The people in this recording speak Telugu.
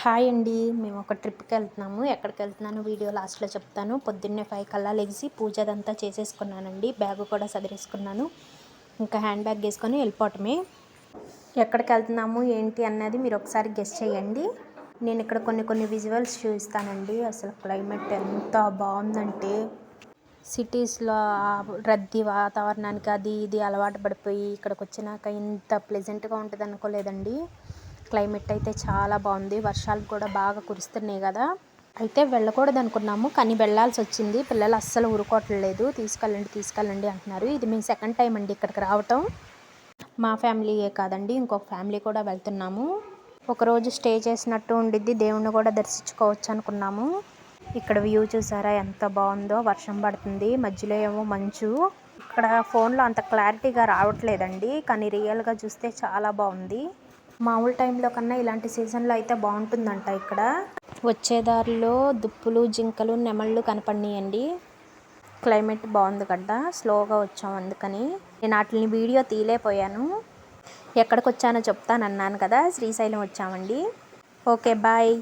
హాయ్ అండి. మేము ఒక ట్రిప్కి వెళ్తున్నాము. ఎక్కడికి వెళ్తున్నాను వీడియో లాస్ట్లో చెప్తాను. పొద్దున్నే 5 కల్లా లెగిసి పూజ అదంతా చేసేసుకున్నానండి. బ్యాగ్ కూడా సదిరేసుకున్నాను. ఇంకా హ్యాండ్ బ్యాగ్ వేసుకొని వెళ్ళిపోవటమే. ఎక్కడికి వెళ్తున్నాము ఏంటి అన్నది మీరు ఒకసారి గెస్ చేయండి. నేను ఇక్కడ కొన్ని విజువల్స్ చూపిస్తానండి. అసలు క్లైమేట్ ఎంత బాగుందంటే సిటీస్లో రద్దీ వాతావరణానికి అది ఇది అలవాటు పడిపోయి ఇక్కడికి వచ్చినాక ఇంత ప్లెజెంట్గా ఉంటుంది అనుకోలేదండి. క్లైమేట్ అయితే చాలా బాగుంది. వర్షాలు కూడా బాగా కురుస్తున్నాయి కదా. అయితే వెళ్ళకూడదు అనుకున్నాము, కానీ వెళ్ళాల్సి వచ్చింది. పిల్లలు అస్సలు ఊరుకోవట్లేదు. తీసుకెళ్ళండి అంటున్నారు. ఇది మేము సెకండ్ టైం అండి ఇక్కడికి రావటం. మా ఫ్యామిలీయే కాదండి, ఇంకొక ఫ్యామిలీ కూడా వెళ్తున్నాము. ఒకరోజు స్టే చేసినట్టు ఉండిద్ది. దేవుణ్ణి కూడా దర్శించుకోవచ్చు అనుకున్నాము. ఇక్కడ వ్యూ చూసారా ఎంత బాగుందో. వర్షం పడుతుంది, మధ్యలో ఏమో మంచు. ఇక్కడ ఫోన్లో అంత క్లారిటీగా రావట్లేదండి, కానీ రియల్గా చూస్తే చాలా బాగుంది. మామూలు టైంలో కన్నా ఇలాంటి సీజన్లో అయితే బాగుంటుందంట. ఇక్కడ వచ్చే దారిలో దుప్పులు, జింకలు, నెమళ్ళు కనపడినాయండి. క్లైమేట్ బాగుంది కదా, స్లోగా వచ్చాం. అందుకని నేను వాటిని వీడియో తీయలేకపోయాను. ఎక్కడికి వచ్చానో చెప్తానన్నాను కదా, శ్రీశైలం వచ్చామండి. Okay bye.